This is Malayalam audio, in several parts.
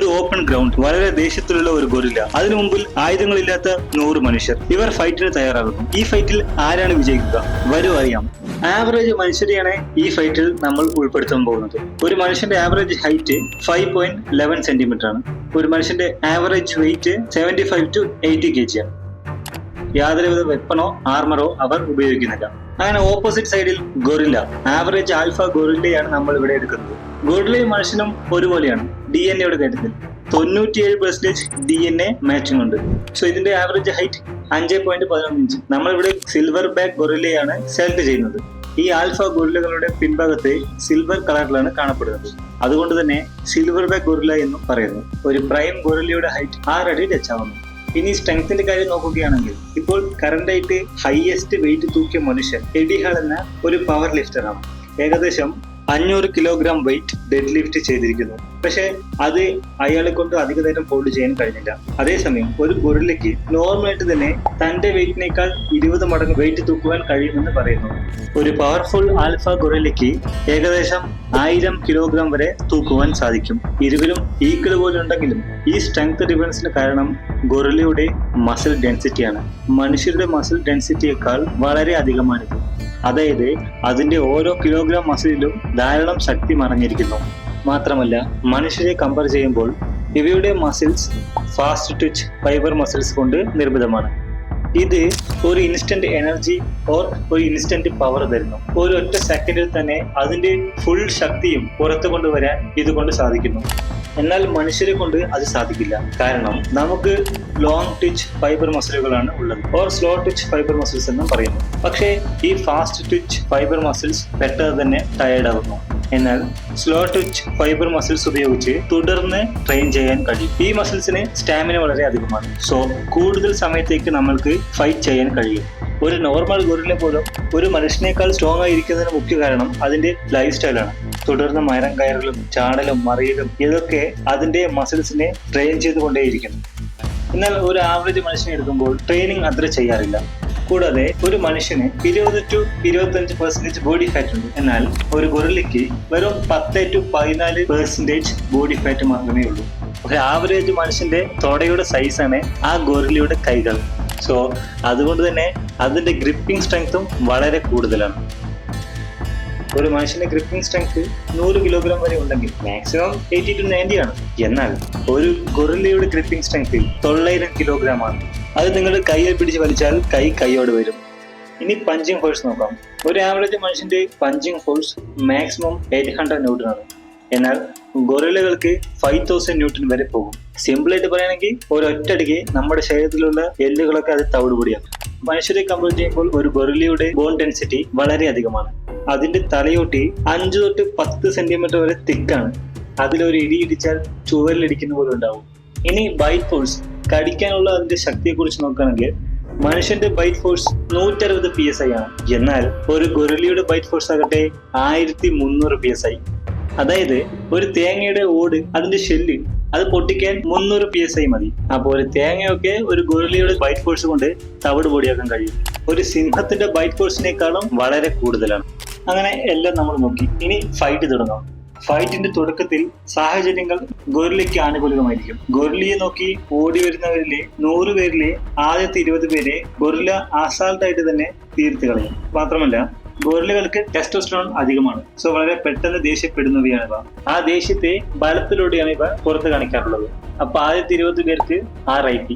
ഒരു ഓപ്പൺ ഗ്രൗണ്ട്, വളരെ ദേഷ്യത്തിലുള്ള ഒരു ഗൊറില്ല, അതിനു മുമ്പിൽ ആയുധങ്ങളില്ലാത്ത 100 മനുഷ്യർ. ഇവർ ഫൈറ്റിന് തയ്യാറാകുന്നു. ഈ ഫൈറ്റിൽ ആരാണ് വിജയിക്കുക? വരൂ അറിയാം. ആവറേജ് മനുഷ്യരെയാണ് ഈ ഫൈറ്റിൽ നമ്മൾ ഉൾപ്പെടുത്താൻ പോകുന്നത്. ഒരു മനുഷ്യന്റെ ആവറേജ് ഹൈറ്റ് 5.11 സെന്റിമീറ്റർ ആണ്. ഒരു മനുഷ്യന്റെ ആവറേജ് വെയിറ്റ് 75 to 80 kg ആണ്. യാതൊരുവിധ വെപ്പണോ ആർമറോ അവർ ഉപയോഗിക്കുന്നില്ല. അങ്ങനെ ഓപ്പോസിറ്റ് സൈഡിൽ ഗൊറില്ല, ആവറേജ് ആൽഫ ഗൊറില്ലയാണ് നമ്മൾ ഇവിടെ എടുക്കുന്നത്. ഗൊറില്ലയും മനുഷ്യനും ഒരുപോലെയാണ് DNA കാര്യത്തിൽ. 97% DNA മാച്ചിങ് ഉണ്ട്. സോ ഇതിന്റെ ആവറേജ് ഹൈറ്റ് 5.11 ഇഞ്ച്. നമ്മളിവിടെ സിൽവർ ബാക്ക് ഗൊറില്ലയാണ് സെലക്ട് ചെയ്യുന്നത്. ഈ ആൽഫ ഗൊറില്ലകളുടെ പിൻഭാഗത്ത് സിൽവർ കളറിലാണ് കാണപ്പെടുന്നത്. അതുകൊണ്ട് തന്നെ സിൽവർ ബാക്ക് ഗൊറില്ല എന്നും പറയുന്നു. ഒരു പ്രൈം ഗൊറില്ലയുടെ ഹൈറ്റ് 6 അടി ടച്ച് ആവുന്നു. ഇനി സ്ട്രെങ്ത്തിന്റെ കാര്യം നോക്കുകയാണെങ്കിൽ ഇപ്പോൾ കറന്റ് ആയിട്ട് ഹൈയസ്റ്റ് വെയിറ്റ് തൂക്കിയ മനുഷ്യൻ എഡി ഹാൾ എന്ന ഒരു പവർ ലിഫ്റ്ററാണ്. ഏകദേശം 500 കിലോഗ്രാം വെയിറ്റ് ഡെഡ് ലിഫ്റ്റ് ചെയ്തിരിക്കുന്നു. പക്ഷെ അത് അയാളെ കൊണ്ട് അധിക നേരം ഹോൾഡ് ചെയ്യാൻ കഴിഞ്ഞില്ല. അതേസമയം ഒരു ഗൊറില്ലയ്ക്ക് നോർമലായിട്ട് തന്നെ തന്റെ വെയിറ്റിനേക്കാൾ 20 മടങ്ങ് വെയിറ്റ് തൂക്കുവാൻ കഴിയുമെന്ന് പറയുന്നു. ഒരു പവർഫുൾ ആൽഫ ഗൊറില്ലയ്ക്ക് ഏകദേശം 1000 കിലോഗ്രാം വരെ തൂക്കുവാൻ സാധിക്കും. ഇരുവരും ഈക്വൽ പോലെ ഉണ്ടെങ്കിലും ഈ സ്ട്രെങ്ത് ഡിഫറൻസിന് കാരണം ഗൊറില്ലയുടെ മസിൽ ഡെൻസിറ്റിയാണ്. മനുഷ്യരുടെ മസിൽ ഡെൻസിറ്റിയേക്കാൾ വളരെ അധികമാണിത്. അതായത് അതിന്റെ ഓരോ കിലോഗ്രാം മസിലിലും ധാരാളം ശക്തി മറഞ്ഞിരിക്കുന്നു. മാത്രമല്ല മനുഷ്യരെ കമ്പയർ ചെയ്യുമ്പോൾ ഇവയുടെ muscles fast twitch fibre muscles കൊണ്ട് നിർമ്മിതമാണ്. ഇത് ഒരു ഇൻസ്റ്റന്റ് എനർജി ഓർ ഒരു ഇൻസ്റ്റന്റ് പവർ തരുന്നു. ഒരു ഒറ്റ സെക്കൻഡിൽ തന്നെ അതിന്റെ ഫുൾ ശക്തിയും പുറത്തു കൊണ്ടുവരാൻ ഇതുകൊണ്ട് സാധിക്കുന്നു. എന്നാൽ മനുഷ്യരെ കൊണ്ട് അത് സാധിക്കില്ല. കാരണം നമുക്ക് ലോങ് ട്വിച്ച് ഫൈബർ മസിലുകളാണ് ഉള്ളത്, or slow twitch fibre muscles എന്നും പറയുന്നു. പക്ഷേ ഈ ഫാസ്റ്റ് ട്വിച്ച് ഫൈബർ മസിൽസ് പെട്ടെന്ന് തന്നെ ടയേർഡ് ആകുന്നു. എന്നാൽ സ്ലോ ട്വിച്ച് ഫൈബർ മസിൽസ് ഉപയോഗിച്ച് തുടർന്ന് ട്രെയിൻ ചെയ്യാൻ കഴിയും. ഈ മസിൽസിന് സ്റ്റാമിന വളരെ അധികമാണ്. സോ കൂടുതൽ സമയത്തേക്ക് നമ്മൾക്ക് ഫൈറ്റ് ചെയ്യാൻ കഴിയും. ഒരു നോർമൽ ഗൊറില്ല പോലും ഒരു മനുഷ്യനേക്കാൾ സ്ട്രോങ് ആയിരിക്കുന്നതിന് മുഖ്യ കാരണം അതിന്റെ ലൈഫ് സ്റ്റൈലാണ്. തുടർന്ന് മരം കയറലും ചാടലും മറിയലും ഇതൊക്കെ അതിന്റെ മസിൽസിനെ ട്രെയിൻ ചെയ്തുകൊണ്ടേയിരിക്കുന്നു. എന്നാൽ ഒരു ആവറേജ് മനുഷ്യനെ എടുക്കുമ്പോൾ ട്രെയിനിങ് അത്ര ചെയ്യാറില്ല. കൂടാതെ ഒരു മനുഷ്യന് 20 to 25% ബോഡി ഫാറ്റ് ഉണ്ട്. എന്നാൽ ഒരു ഗൊറില്ലയ്ക്ക് വെറും 10 to 14% ബോഡി ഫാറ്റ് മാത്രമേ ഉള്ളൂ. ഒരു ആവറേജ് മനുഷ്യന്റെ തൊടയുടെ സൈസാണ് ആ ഗൊറില്ലയുടെ കൈകൾ. സോ അതുകൊണ്ട് തന്നെ അതിന്റെ ഗ്രിപ്പിംഗ് സ്ട്രെങ്ത്തും വളരെ കൂടുതലാണ്. ഒരു മനുഷ്യന്റെ ഗ്രിപ്പിംഗ് സ്ട്രെങ്ത് 100 കിലോഗ്രാം വരെ ഉണ്ടെങ്കിൽ മാക്സിമം 80 to 90 ആണ്. എന്നാൽ ഒരു ഗൊറില്ലയുടെ ഗ്രിപ്പിംഗ് സ്ട്രെങ്ത് 900 കിലോഗ്രാം ആണ്. അത് നിങ്ങൾ കയ്യിൽ പിടിച്ച് വലിച്ചാൽ കൈയോട് വരും. ഇനി പഞ്ചിങ് ഫോഴ്സ് നോക്കാം. ഒരു ആവറേജ് മനുഷ്യന്റെ പഞ്ചിങ് ഫോഴ്സ് മാക്സിമം 800 ന്യൂട്ടൺ ആണ്. എന്നാൽ ഗൊറില്ലകൾക്ക് 5000 ന്യൂട്ടൺ വരെ പോകും. സിമ്പിൾ ആയിട്ട് പറയുകയാണെങ്കിൽ ഒരൊറ്റടിക്ക് നമ്മുടെ ശരീരത്തിലുള്ള എല്ലുകളൊക്കെ അത് തവിടുപൊടിയാണ്. മനുഷ്യരെ കമ്പയർ ചെയ്യുമ്പോൾ ഒരു ഗൊറില്ലയുടെ ബോൺ ഡെൻസിറ്റി വളരെ അധികമാണ്. അതിന്റെ തലയോട്ടി 5 to 10 സെന്റിമീറ്റർ വരെ തിക്കാണ്. അതിലൊരു ഇടി ഇടിച്ചാൽ ചുവരിലിടിക്കുന്ന പോലെ ഉണ്ടാവും. ഇനി ബൈറ്റ് ഫോഴ്സ്, കടിക്കാനുള്ള അതിന്റെ ശക്തിയെ കുറിച്ച് നോക്കുകയാണെങ്കിൽ മനുഷ്യന്റെ ബൈറ്റ് ഫോഴ്സ് 160 PSI ആണ്. എന്നാൽ ഒരു ഗൊറില്ലയുടെ ബൈറ്റ് ഫോഴ്സ് ആകട്ടെ 1300 PSI. അതായത് ഒരു തേങ്ങയുടെ ഓട്, അതിന്റെ ഷെല്ല്, അത് പൊട്ടിക്കാൻ 300 PSI മതി. അപ്പോൾ ഒരു തേങ്ങയൊക്കെ ഒരു ഗൊറില്ലയുടെ ബൈറ്റ് ഫോഴ്സ് കൊണ്ട് തവിട് പൊടിയാക്കാൻ കഴിയും. ഒരു സിംഹത്തിന്റെ ബൈറ്റ് ഫോഴ്സിനേക്കാളും വളരെ കൂടുതലാണ്. അങ്ങനെ എല്ലാം നമ്മൾ നോക്കി. ഇനി ഫൈറ്റ് തുടങ്ങാം. ഫൈറ്റിന്റെ തുടക്കത്തിൽ സാഹചര്യങ്ങൾ ഗൊറില്ലയ്ക്ക് ആനുകൂലികമായിരിക്കും. ഗൊറില്ലയെ നോക്കി ഓടി വരുന്നവരിലെ 100 പേരിലെ ആദ്യത്തെ 20 പേരെ ഗൊറില്ല അസാൾട്ടായിട്ട് തന്നെ തീർത്ത് കളയും. മാത്രമല്ല ഗൊറില്ലകൾക്ക് ടെസ്റ്റോസ്റ്ററോൺ അധികമാണ്. സോ വളരെ പെട്ടെന്ന് ദേഷ്യപ്പെടുന്നവയാണ് ഇവ. ആ ദേഷ്യത്തെ ബലത്തിലൂടെയാണ് ഇവ പുറത്ത് കാണിക്കാറുള്ളത്. അപ്പൊ ആദ്യത്തെ 20 പേർക്ക് RIP.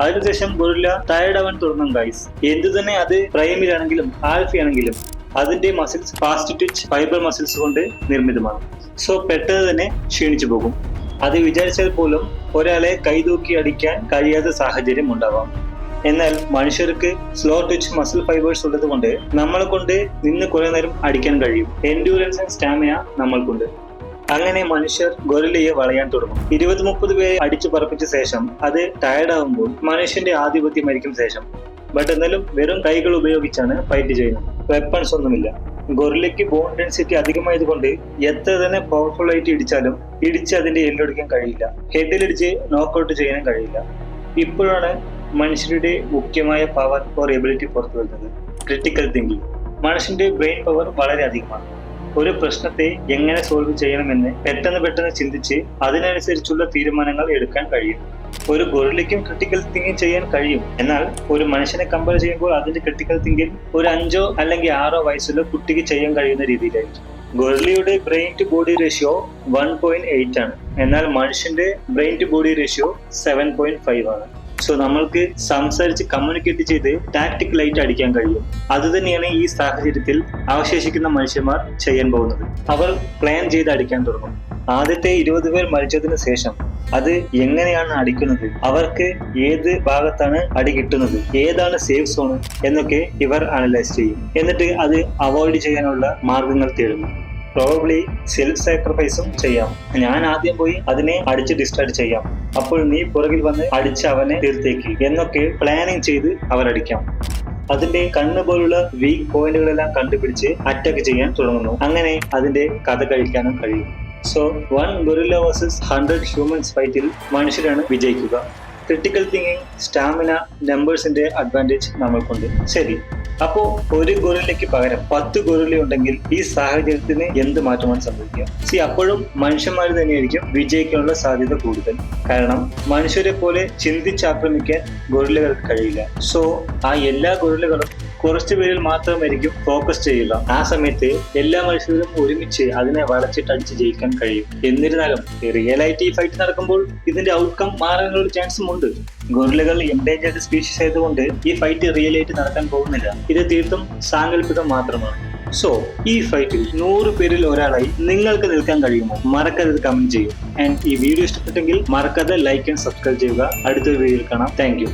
അതിനുശേഷം ഗൊറില്ല ടയർഡ് ആവാൻ തുടങ്ങും ഗൈസ്. എന്തു തന്നെ അത് പ്രൈമിലാണെങ്കിലും ആൽഫയാണെങ്കിലും അതിന്റെ muscles fast twitch fibre muscles കൊണ്ട് നിർമ്മിതമാണ്. സോ പെട്ടെന്ന് തന്നെ ക്ഷീണിച്ചു പോകും. അത് വിചാരിച്ചാൽ പോലും ഒരാളെ കൈതൂക്കി അടിക്കാൻ കഴിയാത്ത സാഹചര്യം ഉണ്ടാവാം. എന്നാൽ മനുഷ്യർക്ക് സ്ലോ ട്വിച്ച് മസിൽ ഫൈബേഴ്സ് ഉള്ളത് കൊണ്ട് നമ്മളെ കൊണ്ട് നിന്ന് കുറെ നേരം അടിക്കാൻ കഴിയും. എൻഡ്യൂറൻസ് ആൻഡ് സ്റ്റാമിന നമ്മൾക്കുണ്ട്. അങ്ങനെ മനുഷ്യർ ഗൊറില്ലയെ വളയാൻ തുടങ്ങും. 20-30 പേരെ അടിച്ചു പറപ്പിച്ച ശേഷം അത് ടയർഡ് ആവുമ്പോൾ മനുഷ്യന്റെ ആധിപത്യമായിരിക്കും ശേഷം. ബട്ട് എന്നാലും വെറും കൈകൾ ഉപയോഗിച്ചാണ് ഫൈറ്റ് ചെയ്യുന്നത്. വെപ്പൺസ് ഒന്നുമില്ല. ഗൊറില്ലയ്ക്ക് ബോൺ ഡെൻസിറ്റി അധികമായതുകൊണ്ട് എത്ര തന്നെ പവർഫുൾ ആയിട്ട് ഇടിച്ചാലും ഇടിച്ച് അതിന്റെ എല്ലൊടിക്കാൻ കഴിയില്ല. ഹെഡിലിടിച്ച് നോക്കൗട്ട് ചെയ്യാനും കഴിയില്ല. ഇപ്പോഴാണ് മനുഷ്യരുടെ മുഖ്യമായ പവർ ഓർ എബിലിറ്റി പുറത്തു വരുന്നത്. Critical thinking. മനുഷ്യന്റെ ബ്രെയിൻ പവർ വളരെ അധികമാണ്. ഒരു പ്രശ്നത്തെ എങ്ങനെ സോൾവ് ചെയ്യണമെന്ന് പെട്ടെന്ന് ചിന്തിച്ച് അതിനനുസരിച്ചുള്ള തീരുമാനങ്ങൾ എടുക്കാൻ കഴിയും. ഒരു ഗൊറില്ലയ്ക്കും ക്രിട്ടിക്കൽ തിങ്കിങ് ചെയ്യാൻ കഴിയും. എന്നാൽ ഒരു മനുഷ്യനെ കമ്പയർ ചെയ്യുമ്പോൾ അതിന്റെ ക്രിട്ടിക്കൽ തിങ്കിങ് ഒരു 5 അല്ലെങ്കിൽ 6 വയസ്സുള്ള കുട്ടിക്ക് ചെയ്യാൻ കഴിയുന്ന രീതിയിലായിരിക്കും. ഗൊറില്ലയുടെ ബ്രെയിൻ ടു ബോഡി റേഷ്യോ 1.8 ആണ്. എന്നാൽ മനുഷ്യന്റെ ബ്രെയിൻ ടു ബോഡി റേഷ്യോ 7.5 ആണ്. സോ നമ്മൾക്ക് സംസാരിച്ച് കമ്മ്യൂണിക്കേറ്റ് ചെയ്ത് ടാക്ടിക്കലായിട്ട് അടിക്കാൻ കഴിയും. അത് തന്നെയാണ് ഈ സാഹചര്യത്തിൽ അവശേഷിക്കുന്ന മനുഷ്യന്മാർ ചെയ്യാൻ പോകുന്നത്. അവർ പ്ലാൻ ചെയ്ത് അടിക്കാൻ തുടങ്ങും. ആദ്യത്തെ 20 പേർ മരിച്ചതിന് ശേഷം അത് എങ്ങനെയാണ് അടിക്കുന്നത്, അവർക്ക് ഏത് ഭാഗത്താണ് അടി കിട്ടുന്നത്, ഏതാണ് സേഫ് സോൺ എന്നൊക്കെ ഇവർ അനലൈസ് ചെയ്യും. എന്നിട്ട് അത് അവോയ്ഡ് ചെയ്യാനുള്ള മാർഗങ്ങൾ തേടുന്നു. പ്രോബബ്ലി സെൽഫ് സാക്രിഫൈസും ചെയ്യാം. ഞാൻ ആദ്യം പോയി അതിനെ അടിച്ച് ഡിസ്ട്രാക്ട് ചെയ്യാം, അപ്പോൾ നീ പുറകിൽ വന്ന് അടിച്ച് അവനെ തീർത്തേക്ക് എന്നൊക്കെ പ്ലാനിങ് ചെയ്ത് അവർ അടിക്കാം. അതിന്റെ കണ്ണ് പോലുള്ള വീക്ക് പോയിന്റുകളെല്ലാം കണ്ടുപിടിച്ച് അറ്റാക്ക് ചെയ്യാൻ തുടങ്ങുന്നു. അങ്ങനെ അതിന്റെ കഥ കഴിക്കാനും കഴിയും. സോ 1 ഗൊറില്ല വേഴ്സസ് 100 ഹ്യൂമൻസ് ഫൈറ്റിൽ മനുഷ്യരാണ് വിജയിക്കുക. ക്രിട്ടിക്കൽ തിങ്കിങ്, സ്റ്റാമിന, നമ്പേഴ്സിന്റെ അഡ്വാൻറ്റേജ് നമ്മൾക്കുണ്ട്. ശരി, അപ്പോ ഒരു ഗൊറില്ലയ്ക്ക് പകരം 10 ഗൊറില്ല ഉണ്ടെങ്കിൽ ഈ സാഹചര്യത്തിന് എന്ത് മാറ്റമാണ് സംഭവിക്കുക? അപ്പോഴും മനുഷ്യന്മാർ തന്നെയായിരിക്കും വിജയിക്കാനുള്ള സാധ്യത കൂടുതൽ. കാരണം മനുഷ്യരെ പോലെ ചിന്തിച്ചാക്രമിക്കാൻ ഗൊറില്ലകൾക്ക് കഴിയില്ല. സോ ആ എല്ലാ ഗൊറില്ലകളും കുറച്ചു പേരിൽ മാത്രമായിരിക്കും ഫോക്കസ് ചെയ്യുക. ആ സമയത്ത് എല്ലാ മനുഷ്യരും ഒരുമിച്ച് അതിനെ വളച്ചിട്ട് അടിച്ച് ജയിക്കാൻ കഴിയും. എന്നിരുന്നാലും റിയലായിട്ട് ഈ ഫൈറ്റ് നടക്കുമ്പോൾ ഇതിന്റെ ഔട്ട്കം മാറാനുള്ള ചാൻസും ഉണ്ട്. ഗൊറില്ലകൾ എൻഡേഞ്ചേർഡ് സ്പീഷീസ് ആയതുകൊണ്ട് ഈ ഫൈറ്റ് റിയലായിട്ട് നടക്കാൻ പോകുന്നില്ല. ഇത് തീർത്തും സാങ്കല്പികം മാത്രമാണ്. സോ ഈ ഫൈറ്റിൽ 100 പേരിൽ ഒരാളായി നിങ്ങൾക്ക് നിൽക്കാൻ കഴിയുമോ? മറക്കാതെ കമന്റ് ചെയ്യൂ. ആൻഡ് ഈ വീഡിയോ ഇഷ്ടപ്പെട്ടെങ്കിൽ മറക്കാതെ ലൈക്ക് ആൻഡ് സബ്സ്ക്രൈബ് ചെയ്യുക. അടുത്തൊരു വീഡിയോയിൽ കാണാം. Thank you.